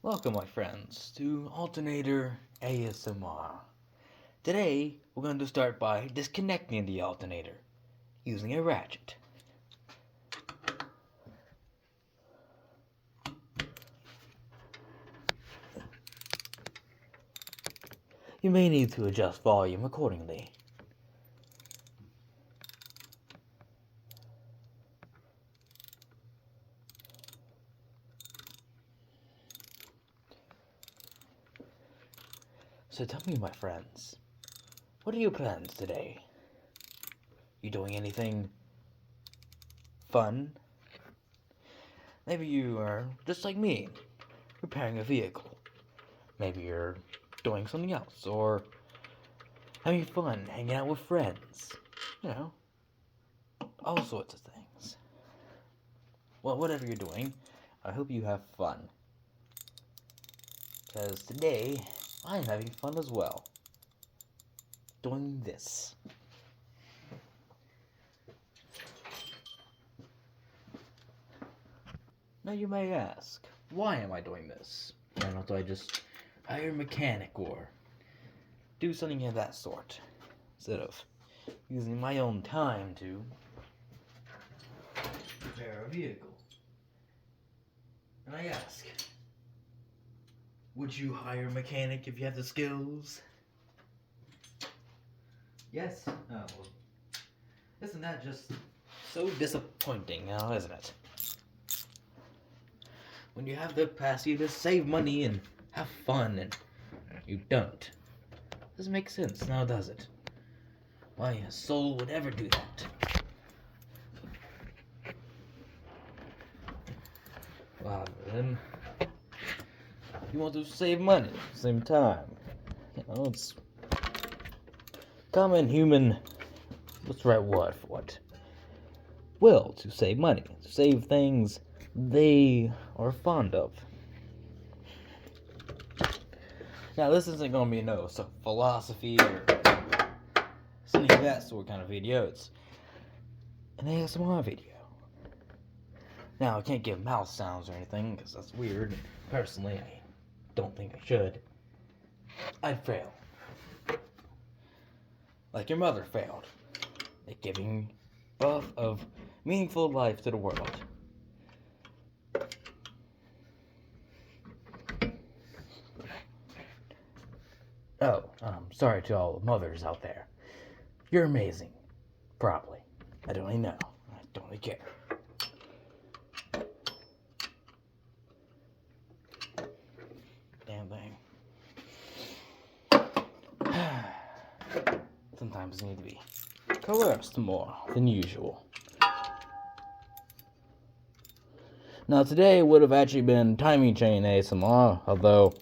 Welcome, my friends, to Alternator ASMR. Today, we're going to start by disconnecting the alternator using a ratchet. You may need to adjust volume accordingly. So tell me, my friends, what are your plans today? You doing anything fun? Maybe you are just like me, repairing a vehicle. Maybe you're doing something else, or having fun, hanging out with friends. You know, all sorts of things. Well, whatever you're doing, I hope you have fun. Because today, I'm having fun as well. Doing this. Now you may ask, why am I doing this? Why don't I just hire a mechanic or do something of that sort? Instead of using my own time to repair a vehicle. And I ask, would you hire a mechanic if you have the skills? Yes? Oh, well, isn't that just so disappointing now, isn't it? When you have the capacity to save money and have fun, and you don't. Doesn't make sense now, does it? Why a soul would ever do that? Well, then, you want to save money at the same time. You know, it's common human, what's the right word for it? Will to save money, to save things they are fond of. Now, this isn't going to be no philosophy or something of that sort kind of video. It's an ASMR video. Now, I can't give mouth sounds or anything because that's weird. Personally, I don't think I should. I'd fail. Like your mother failed at giving birth of meaningful life to the world. Oh, sorry to all the mothers out there. You're amazing. Probably. I don't really know. I don't really care. Damn thing. Sometimes you need to be coerced more than usual. Now today would have actually been timing chain ASMR, although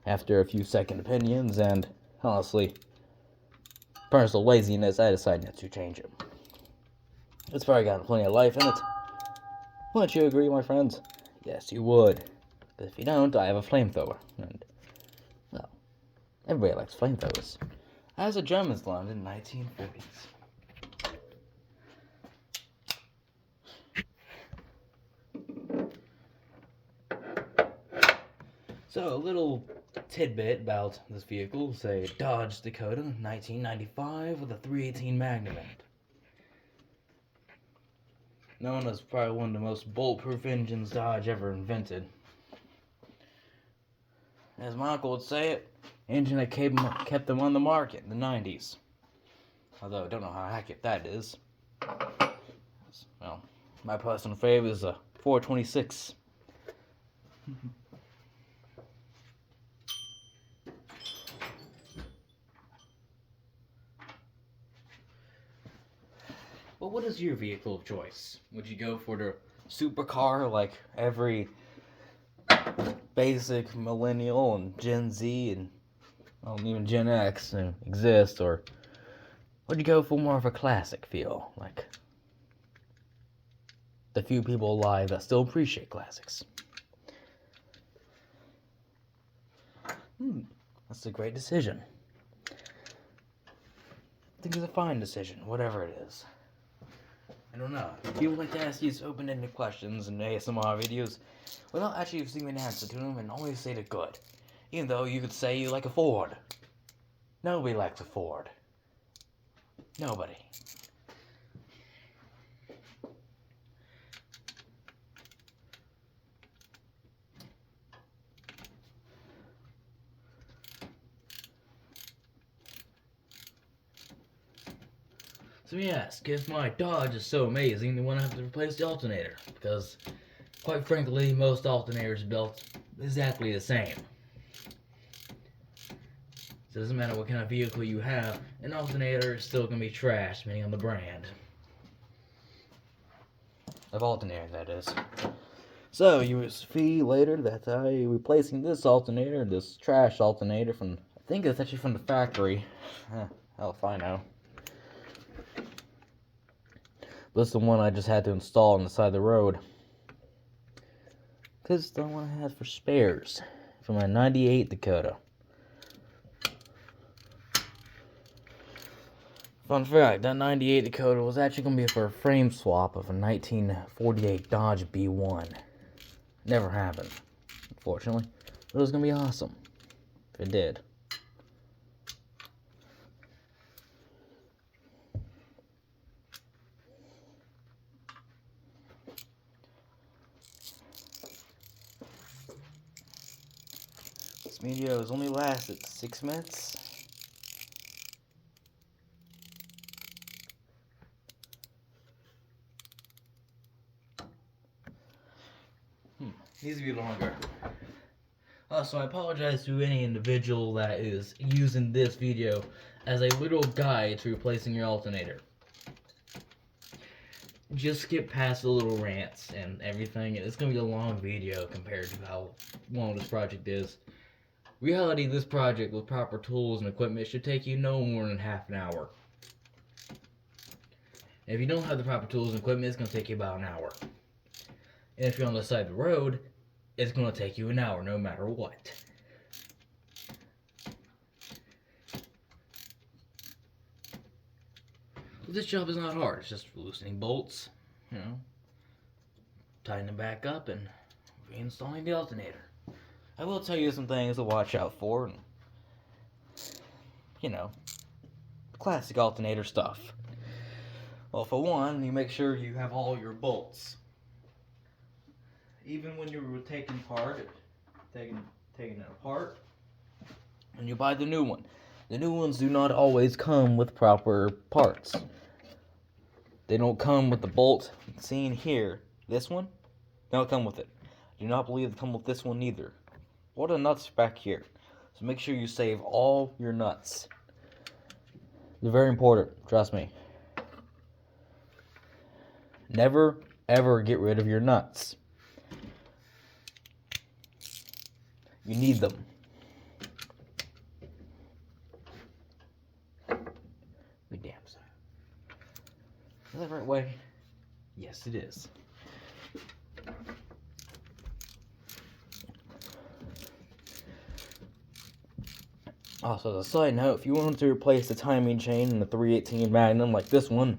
after a few second opinions and, honestly, personal laziness, I decided not to change it. It's probably got plenty of life in it. Wouldn't you agree, my friends? Yes, you would. But if you don't, I have a flamethrower. And, well, everybody likes flamethrowers. As the Germans learned in the 1940s. So, a little tidbit about this vehicle, say Dodge Dakota 1995 with a 318 Magnum in it. Known as probably one of the most bulletproof engines Dodge ever invented. As my uncle would say it, engine that kept them on the market in the 90s. Although I don't know how accurate that is. Well, my personal favorite is a 426. Well, what is your vehicle of choice? Would you go for the supercar like every basic millennial and Gen Z and even Gen X exist, or would you go for more of a classic feel, like the few people alive that still appreciate classics? That's a great decision. I think it's a fine decision, whatever it is. I don't know. People like to ask these open-ended questions in ASMR videos without actually seeing an answer to them and always say they're good. Even though you could say you like a Ford. Nobody likes a Ford. Nobody. So yes, if my Dodge is so amazing, then why not have to replace the alternator? Because, quite frankly, most alternators built exactly the same. So it doesn't matter what kind of vehicle you have, an alternator is still going to be trash, depending on the brand. Of alternator, that is. So, you will see later that I'm replacing this alternator, this trash alternator from, I think it's actually from the factory. Hell if I know. This is the one I just had to install on the side of the road. Because it's the one I had for spares. For my 98 Dakota. Fun fact, that 98 Dakota was actually going to be for a frame swap of a 1948 Dodge B1. Never happened, unfortunately. But it was going to be awesome if it did. This video has only lasted 6 minutes. Needs to be longer. So I apologize to any individual that is using this video as a little guide to replacing your alternator. Just skip past the little rants and everything. It's going to be a long video compared to how long this project is. Reality, this project with proper tools and equipment should take you no more than half an hour. And if you don't have the proper tools and equipment, it's going to take you about an hour. And if you're on the side of the road, it's going to take you an hour no matter what. This job is not hard. It's just loosening bolts, tightening them back up and reinstalling the alternator. I will tell you some things to watch out for, and, classic alternator stuff. Well, for one, you make sure you have all your bolts. Even when you're taking it apart, and you buy the new one. The new ones do not always come with proper parts. They don't come with the bolt seen here. This one, they don't come with it. I do not believe they come with this one either. Or the nuts back here. So make sure you save all your nuts. They're very important, trust me. Never, ever get rid of your nuts. You need them. Be damn so. Is that the right way? Yes, it is. Also, as a side note, if you want to replace the timing chain in the 318 Magnum like this one,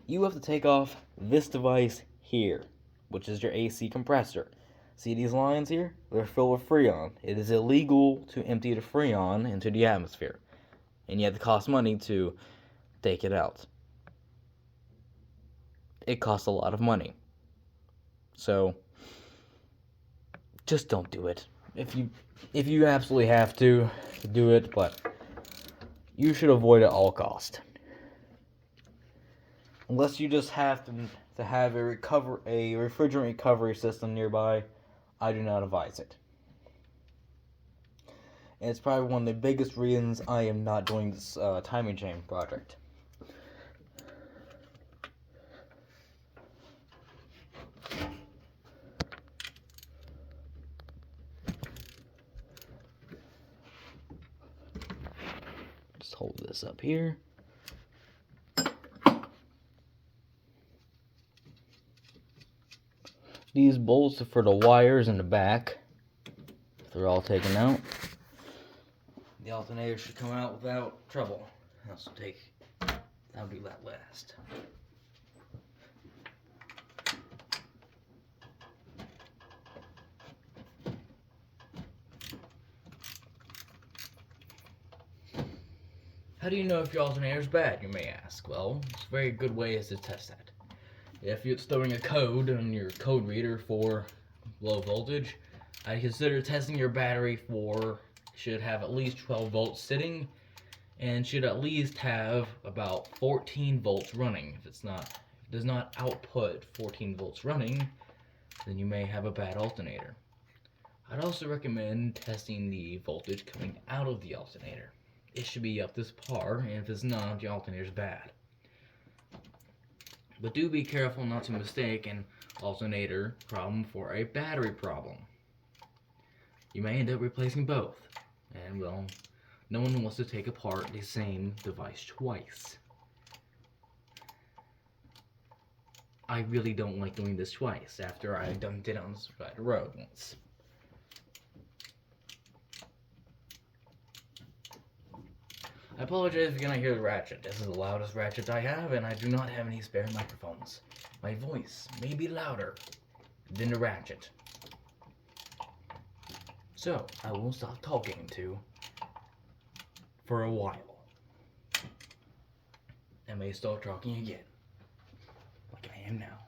you have to take off this device here, which is your AC compressor. See these lines here? They're filled with Freon. It is illegal to empty the Freon into the atmosphere, and you have to cost money to take it out. It costs a lot of money. So, just don't do it. If you absolutely have to, do it, but you should avoid it at all cost. Unless you just have to have a refrigerant recovery system nearby, I do not advise it. And it's probably one of the biggest reasons I am not doing this timing chain project. Just hold this up here. These bolts are for the wires in the back. They're all taken out. The alternator should come out without trouble. That'll do that last. How do you know if your alternator is bad, you may ask? Well, it's a very good way is to test that. If it's throwing a code on your code reader for low voltage, I consider testing your battery for should have at least 12 volts sitting and should at least have about 14 volts running. If it does not output 14 volts running, then you may have a bad alternator. I'd also recommend testing the voltage coming out of the alternator. It should be up this par, and if it's not, the alternator is bad. But do be careful not to mistake an alternator problem for a battery problem. You may end up replacing both, and well, no one wants to take apart the same device twice. I really don't like doing this twice after I did it on the side of the road once. I apologize if you cannot hear the ratchet. This is the loudest ratchet I have, and I do not have any spare microphones. My voice may be louder than the ratchet. So, I will stop talking for a while. I may start talking again, like I am now.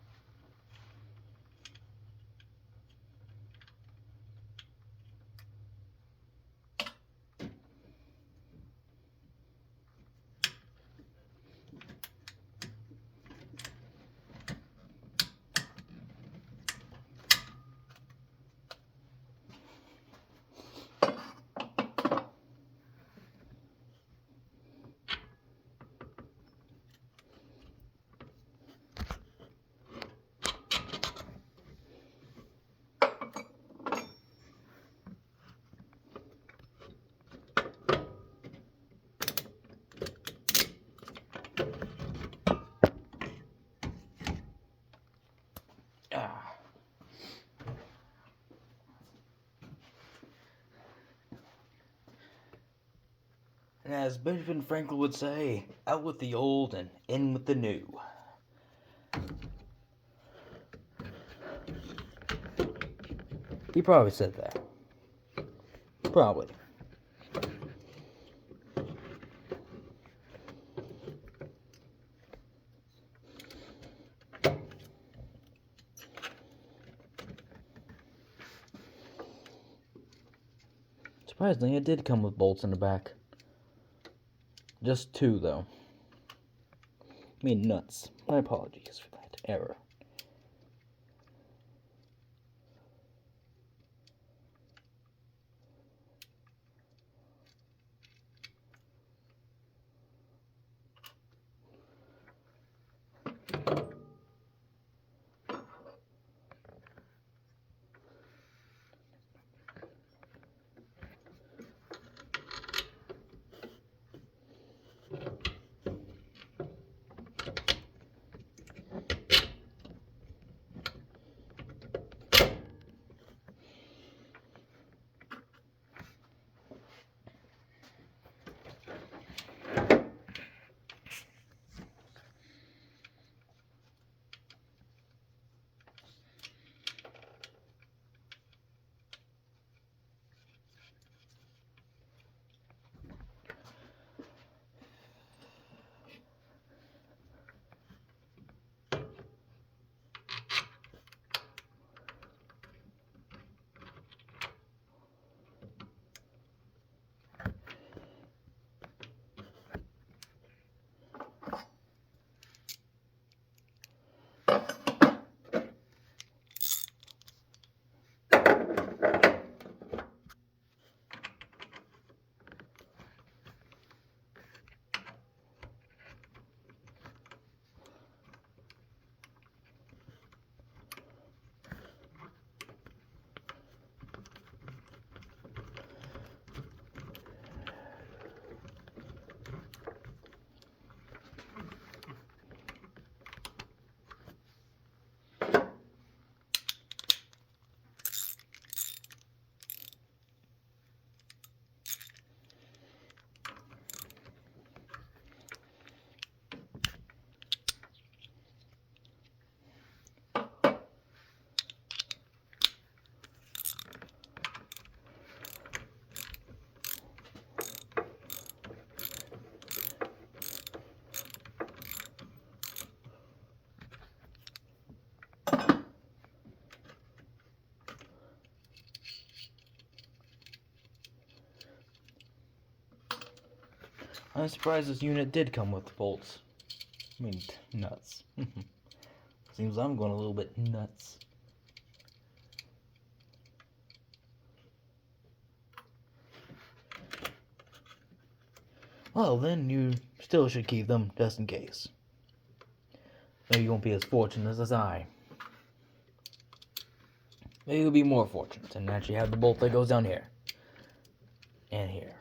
And as Benjamin Franklin would say, out with the old and in with the new. He probably said that. Probably. Surprisingly, it did come with bolts in the back. Just 2, though. I mean, nuts. My apologies for that error. I'm surprised this unit did come with bolts. I mean, nuts. Seems I'm going a little bit nuts. Well, then you still should keep them, just in case. Maybe you won't be as fortunate as I. Maybe you'll be more fortunate and actually have the bolt that goes down here. And here.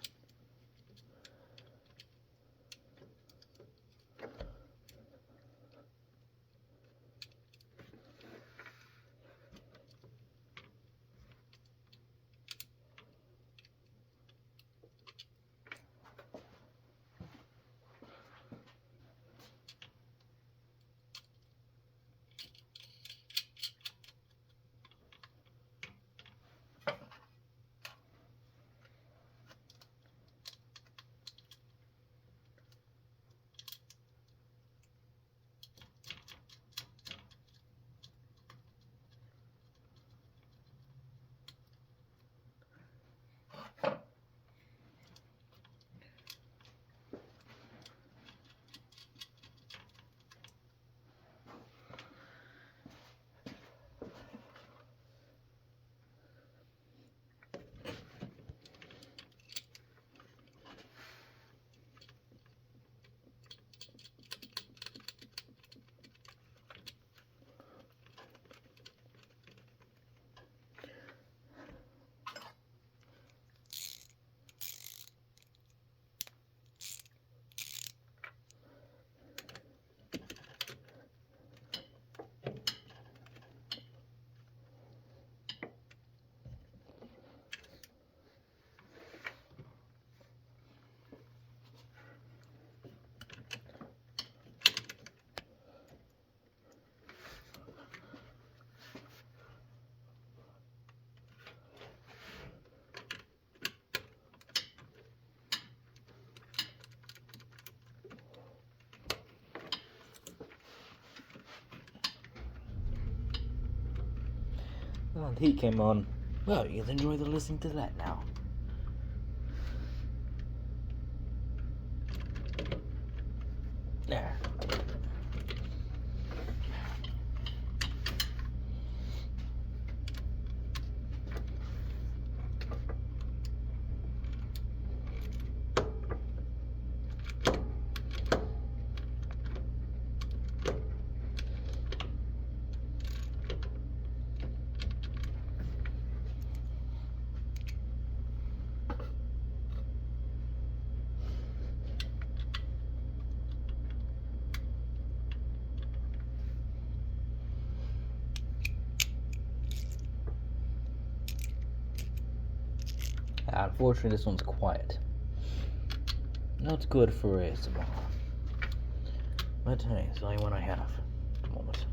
Well, the heat came on. Well, you can enjoy the listening to that now. There. Unfortunately, this one's quiet. Not good for ASMR. But hey, it's the only one I have at the moment.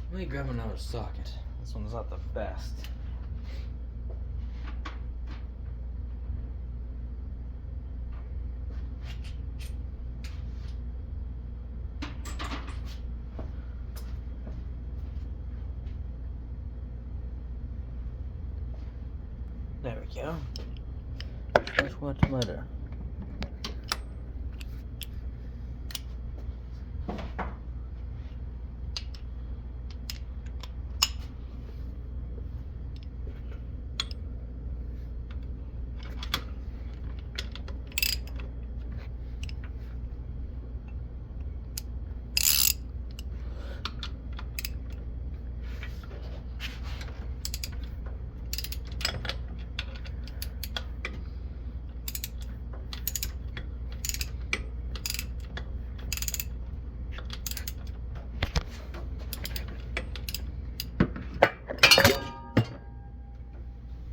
Let me grab another socket. This one's not the best. There we go. That's much better.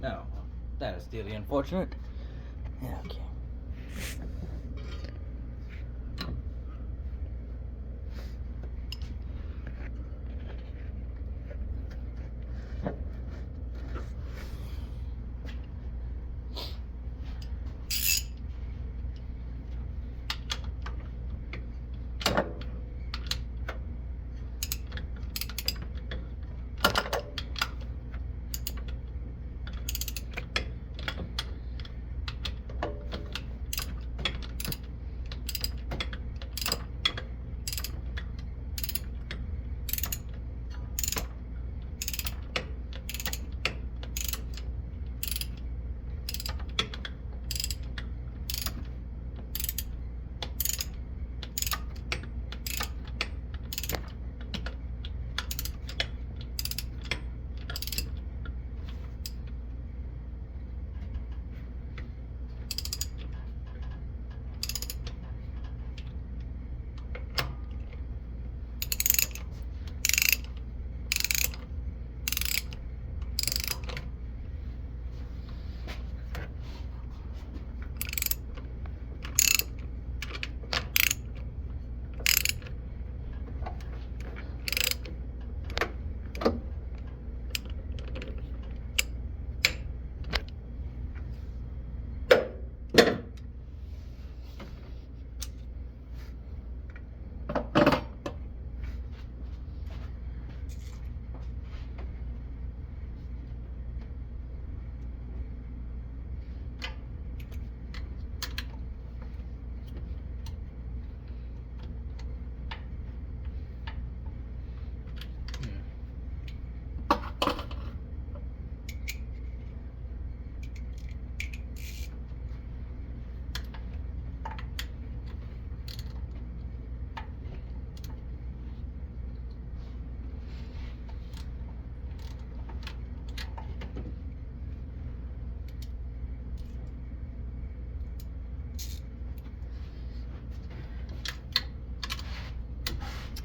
No, that is dearly unfortunate. Yeah, okay.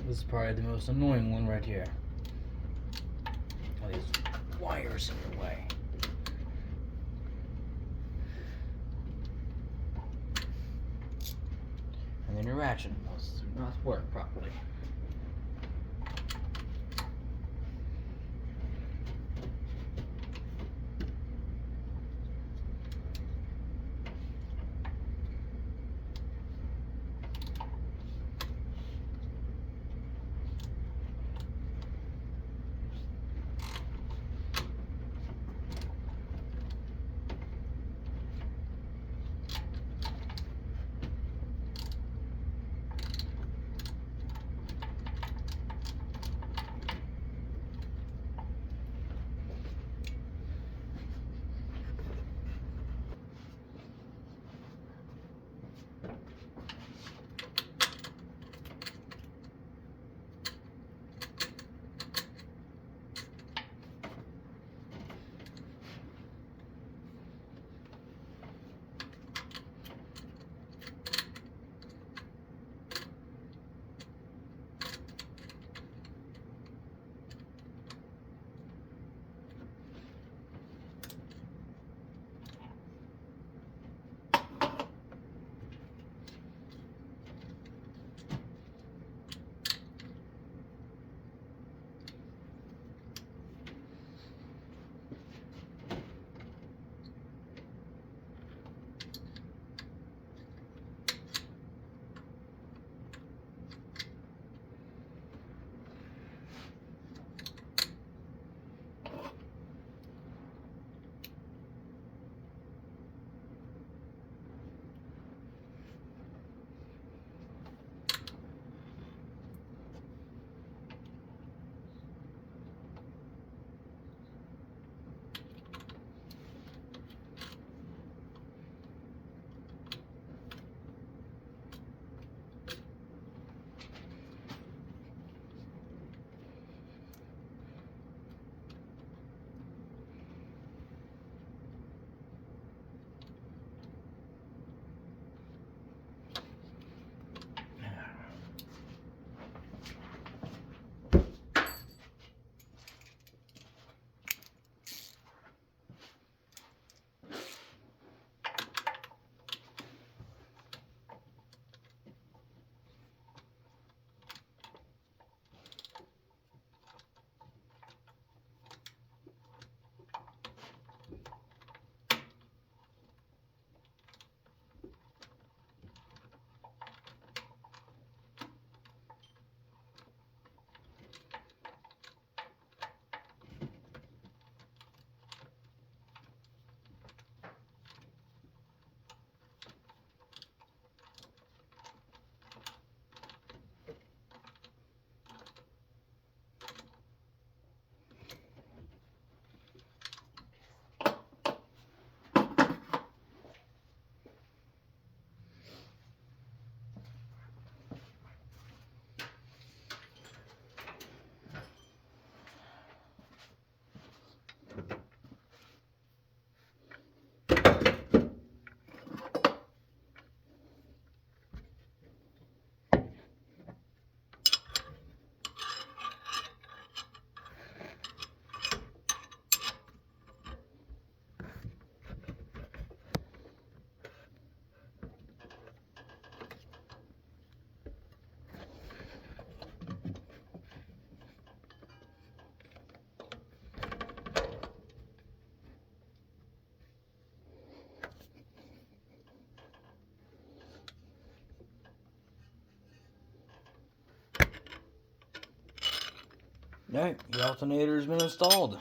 This is probably the most annoying one right here. All these wires in the way. And then your ratchet must not work properly. Alright, your alternator has been installed.